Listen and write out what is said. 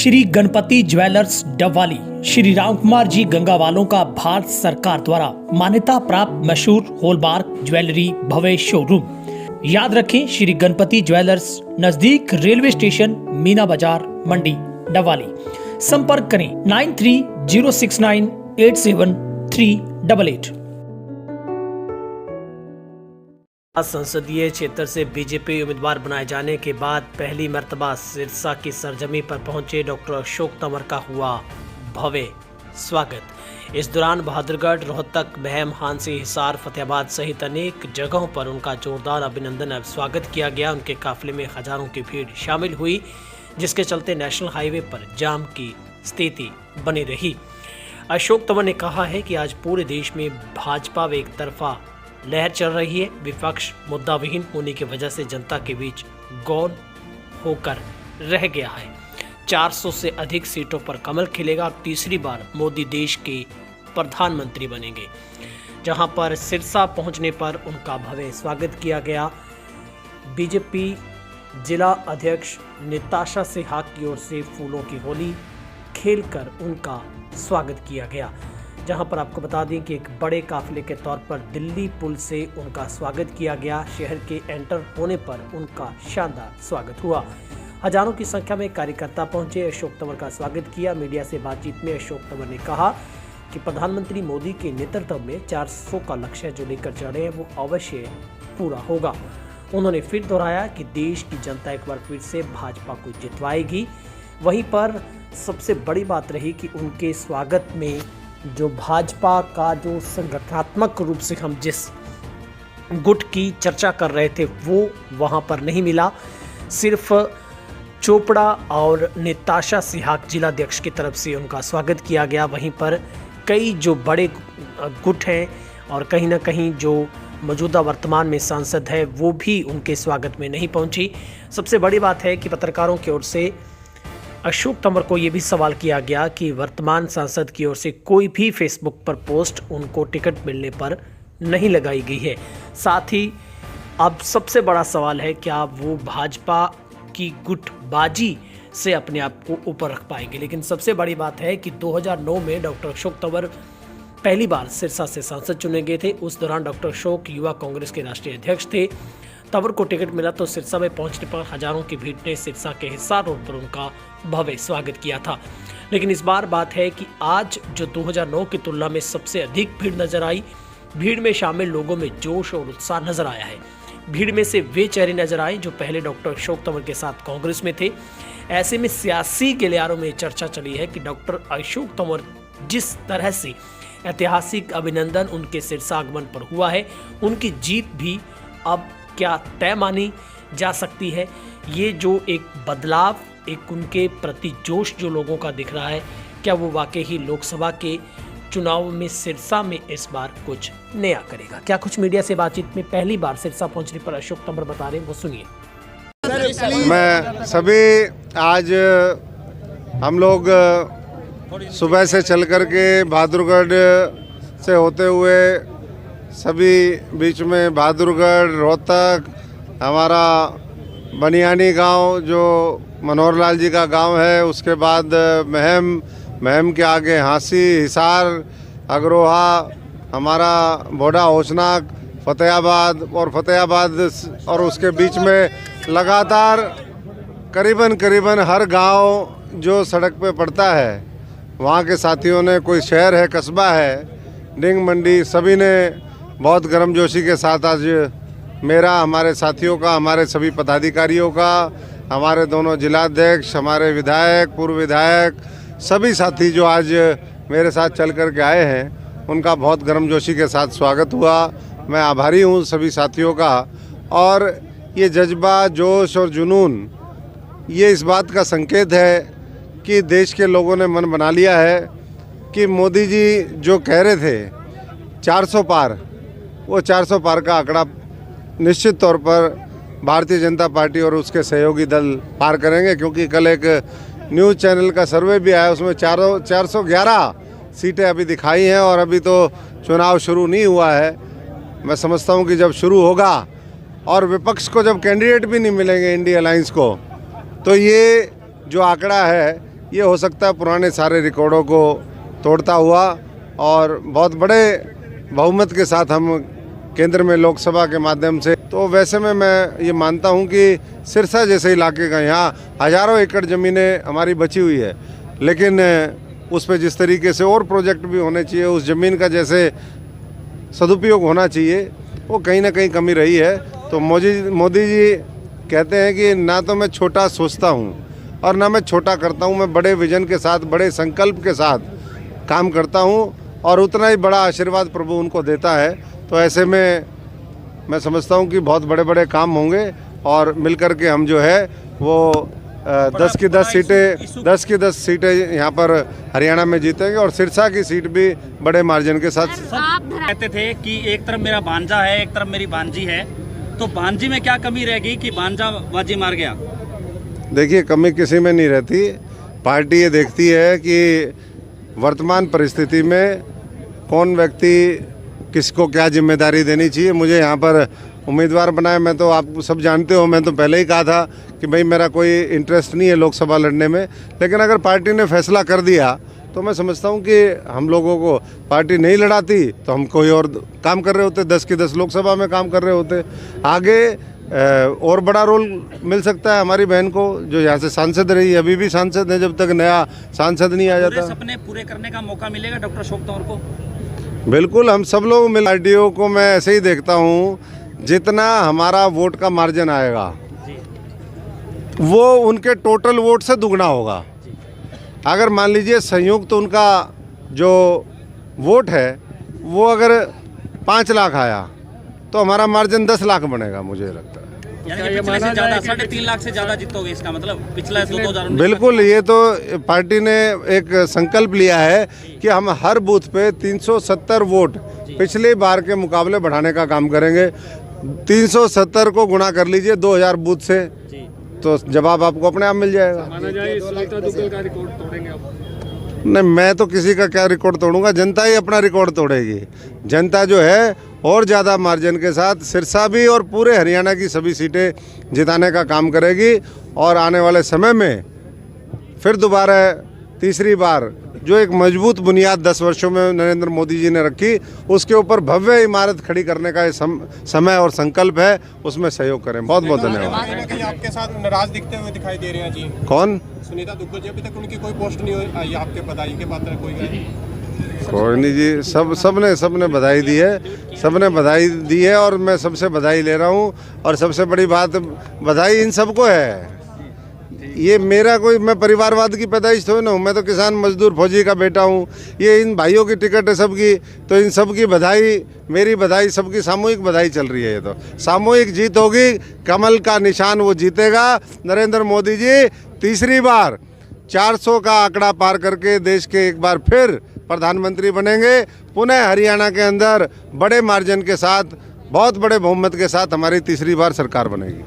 Shri Ganpati jewellers Dabwali Shri Ram Kumar ji गंगावालों का भारत सरकार द्वारा मान्यता प्राप्त मशहूर हॉलमार्क ज्वेलरी भव्य शोरूम। याद रखें, श्री गणपति ज्वेलर्स, नजदीक रेलवे स्टेशन, मीना बाजार, मंडी, डबवाली। संपर्क करें 9306987388। संसदीय क्षेत्र से बीजेपी उम्मीदवार बनाए जाने के बाद पहली मर्तबा सिरसा की सरजमी पर पहुंचे डॉक्टर अशोक तंवर का हुआ भव्य स्वागत। इस दौरान बहादुरगढ़, रोहतक, महम, हांसी, हिसार, फतेहाबाद सहित अनेक जगहों पर उनका जोरदार अभिनंदन एवं स्वागत किया गया। उनके काफिले में हजारों की भीड़ शामिल हुई, जिसके चलते नेशनल हाईवे पर जाम की स्थिति बनी रही। अशोक तंवर ने कहा है कि आज पूरे देश में भाजपा व एक तरफा लहर चल रही है। विपक्ष मुद्दा विहीन होने की वजह से जनता के बीच गौण होकर रह गया है। 400 से अधिक सीटों पर कमल खिलेगा और तीसरी बार मोदी देश के प्रधानमंत्री बनेंगे। जहां पर सिरसा पहुंचने पर उनका भव्य स्वागत किया गया। बीजेपी जिला अध्यक्ष निताशा सिहाग की ओर से फूलों की होली खेलकर उनका स्वागत किया गया। जहां पर आपको बता दें कि एक बड़े काफिले के तौर पर दिल्ली पुल से उनका स्वागत किया गया। शहर के एंटर होने पर उनका शानदार स्वागत हुआ। हजारों की संख्या में कार्यकर्ता पहुंचे, अशोक तंवर का स्वागत किया। मीडिया से बातचीत में अशोक तंवर ने कहा कि प्रधानमंत्री मोदी के नेतृत्व में 400 का लक्ष्य जो लेकर चढ़े हैं वो अवश्य पूरा होगा। उन्होंने फिर दोहराया कि देश की जनता एक बार फिर से भाजपा को जितवाएगी। वहीं पर सबसे बड़ी बात रही कि उनके स्वागत में जो भाजपा का जो संगठनात्मक रूप से हम जिस गुट की चर्चा कर रहे थे वो वहां पर नहीं मिला। सिर्फ चोपड़ा और निताशा सिहाग जिलाध्यक्ष की तरफ से उनका स्वागत किया गया। वहीं पर कई जो बड़े गुट हैं और कहीं ना कहीं जो मौजूदा वर्तमान में सांसद है वो भी उनके स्वागत में नहीं पहुंची। सबसे बड़ी बात है कि पत्रकारों की ओर से अशोक तंवर को यह भी सवाल किया गया कि वर्तमान सांसद की ओर से कोई भी फेसबुक पर पोस्ट उनको टिकट मिलने पर नहीं लगाई गई है। साथ ही अब सबसे बड़ा सवाल है क्या वो भाजपा की गुटबाजी से अपने आप को ऊपर रख पाएंगे। लेकिन सबसे बड़ी बात है कि 2009 में डॉक्टर अशोक तंवर पहली बार सिरसा से सांसद चुने गए थे। उस दौरान डॉक्टर अशोक युवा कांग्रेस के राष्ट्रीय अध्यक्ष थे। तंवर को टिकट मिला तो सिरसा में पहुंचने पर हजारों की भीड़ ने सिरसा के हिसार रोड पर उनका भव्य स्वागत किया था। लेकिन इस बार बात है कि आज जो 2009 की तुलना में सबसे अधिक भीड़ नजर आई, भीड़ में शामिल लोगों में जोश और उत्साह नजर आया है। भीड़ में से वे चेहरे नजर आए जो पहले डॉक्टर अशोक तंवर के साथ कांग्रेस में थे। ऐसे में सियासी गलियारों में चर्चा चली है कि डॉक्टर अशोक तंवर जिस तरह से ऐतिहासिक अभिनंदन उनके सिरसा आगमन पर हुआ है, उनकी जीत भी अब क्या तय मानी जा सकती है। ये जो एक बदलाव, एक उनके प्रति जोश जो लोगों का दिख रहा है, क्या वो वाकई ही लोकसभा के चुनाव में सिरसा में इस बार कुछ नया करेगा? क्या कुछ मीडिया से बातचीत में पहली बार सिरसा पहुंचने पर अशोक तंवर बता रहे हैं, वो सुनिए। मैं सभी आज हम लोग सुबह से चल कर के बहादुरगढ़ से होते हुए सभी बीच में बहादुरगढ़, रोहतक, हमारा बनियानी गांव जो मनोहर लाल जी का गांव है, उसके बाद महम के आगे हांसी, हिसार, अग्रोहा, हमारा बोडा, होशनाग, फतेहाबाद और उसके बीच में लगातार करीबन हर गांव जो सड़क पे पड़ता है वहाँ के साथियों ने, कोई शहर है, कस्बा है, डिंग मंडी, सभी ने बहुत गर्मजोशी के साथ आज मेरा, हमारे साथियों का, हमारे सभी पदाधिकारियों का, हमारे दोनों जिलाध्यक्ष, हमारे विधायक, पूर्व विधायक, सभी साथी जो आज मेरे साथ चल कर के आए हैं, उनका बहुत गर्मजोशी के साथ स्वागत हुआ। मैं आभारी हूँ सभी साथियों का। और ये जज्बा, जोश और जुनून ये इस बात का संकेत है कि देश के लोगों ने मन बना लिया है कि मोदी जी जो कह रहे थे 400 पार, वो 400 पार का आंकड़ा निश्चित तौर पर भारतीय जनता पार्टी और उसके सहयोगी दल पार करेंगे। क्योंकि कल एक न्यूज़ चैनल का सर्वे भी आया, उसमें 411 सीटें अभी दिखाई हैं और अभी तो चुनाव शुरू नहीं हुआ है। मैं समझता हूं कि जब शुरू होगा और विपक्ष को जब कैंडिडेट भी नहीं मिलेंगे इंडिया अलायंस को, तो ये जो आंकड़ा है ये हो सकता है पुराने सारे रिकॉर्डों को तोड़ता हुआ और बहुत बड़े बहुमत के साथ हम केंद्र में लोकसभा के माध्यम से, तो वैसे में मैं ये मानता हूँ कि सिरसा जैसे इलाके का यहाँ हज़ारों एकड़ ज़मीनें हमारी बची हुई है, लेकिन उस पर जिस तरीके से और प्रोजेक्ट भी होने चाहिए, उस ज़मीन का जैसे सदुपयोग होना चाहिए, वो कहीं ना कहीं कमी रही है। तो मोदी जी कहते हैं कि ना तो मैं छोटा सोचता हूँ और ना मैं छोटा करता हूँ, मैं बड़े विजन के साथ, बड़े संकल्प के साथ काम करता हूँ और उतना ही बड़ा आशीर्वाद प्रभु उनको देता है। तो ऐसे में मैं समझता हूँ कि बहुत बड़े बड़े काम होंगे और मिलकर के हम जो है वो 10 की 10 सीटें यहाँ पर हरियाणा में जीतेंगे और सिरसा की सीट भी बड़े मार्जिन के साथ। कहते थे कि एक तरफ मेरा भांजा है, एक तरफ मेरी भांजी है, तो भांजी में क्या कमी रहेगी कि भांजा बाजी मार गया? देखिए, कमी किसी में नहीं रहती। पार्टी ये देखती है कि वर्तमान परिस्थिति में कौन व्यक्ति किसको क्या जिम्मेदारी देनी चाहिए। मुझे यहाँ पर उम्मीदवार बनाए, मैं तो आप सब जानते हो, मैं तो पहले ही कहा था कि भाई मेरा कोई इंटरेस्ट नहीं है लोकसभा लड़ने में, लेकिन अगर पार्टी ने फैसला कर दिया तो मैं समझता हूँ कि हम लोगों को पार्टी नहीं लड़ाती तो हम कोई और काम कर रहे होते, 10 की 10 लोकसभा में काम कर रहे होते। आगे और बड़ा रोल मिल सकता है हमारी बहन को, जो यहाँ से सांसद रही, अभी भी सांसद है, जब तक नया सांसद नहीं आ जाता। सपने पूरे करने का मौका मिलेगा डॉक्टर अशोक तंवर को? बिल्कुल, हम सब लोग मिल आरडीओ को मैं ऐसे ही देखता हूँ, जितना हमारा वोट का मार्जिन आएगा वो उनके टोटल वोट से दुगना होगा। अगर मान लीजिए संयुक्त तो उनका जो वोट है वो अगर 5 लाख आया तो हमारा मार्जिन 10 लाख बनेगा, मुझे लगता है। यानी कि पिछले से ज्यादा 3.5 लाख से ज्यादा जीतोगे, इसका मतलब पिछला 2019। बिल्कुल, ये तो पार्टी ने एक संकल्प लिया है कि हम हर बूथ पे 370 वोट पिछली बार के मुकाबले बढ़ाने का काम करेंगे। 370 को गुणा कर लीजिए 2000 बूथ से, तो जवाब आपको अपने आप मिल जाएगा। माना जाए सुनीता दुग्गल का रिकॉर्ड तोड़ेंगे आप? नहीं, मैं तो किसी का क्या रिकॉर्ड तोड़ूंगा, जनता ही अपना रिकॉर्ड तोड़ेगी। जनता जो है और ज़्यादा मार्जिन के साथ सिरसा भी और पूरे हरियाणा की सभी सीटें जिताने का काम करेगी और आने वाले समय में फिर दोबारा तीसरी बार जो एक मजबूत बुनियाद 10 वर्षों में नरेंद्र मोदी जी ने रखी, उसके ऊपर भव्य इमारत खड़ी करने का समय और संकल्प है, उसमें सहयोग करें। बहुत बहुत धन्यवाद। कहीं ना कहीं आपके साथ नाराज दिखते हुए दिखाई दे रहे हैं जी। कौन? सुनीता दुग्गल जी, अभी तक उनकी कोई पोस्ट नहीं आई आपके बधाई के पात्र कोई गए? कोई नहीं जी, सबने बधाई दी है, सबने बधाई दी है और मैं सबसे बधाई ले रहा हूँ। और सबसे बड़ी बात, बधाई इन सबको है। ये मेरा कोई, मैं परिवारवाद की पैदाइश थोड़ी ना हूँ, मैं तो किसान मजदूर फौजी का बेटा हूँ। ये इन भाइयों की टिकट है सबकी, तो इन सब की बधाई, मेरी बधाई, सबकी सामूहिक बधाई चल रही है। ये तो सामूहिक जीत होगी, कमल का निशान वो जीतेगा। नरेंद्र मोदी जी तीसरी बार 400 का आंकड़ा पार करके देश के एक बार फिर प्रधानमंत्री बनेंगे। पुनः हरियाणा के अंदर बड़े मार्जिन के साथ, बहुत बड़े बहुमत के साथ हमारी तीसरी बार सरकार बनेगी।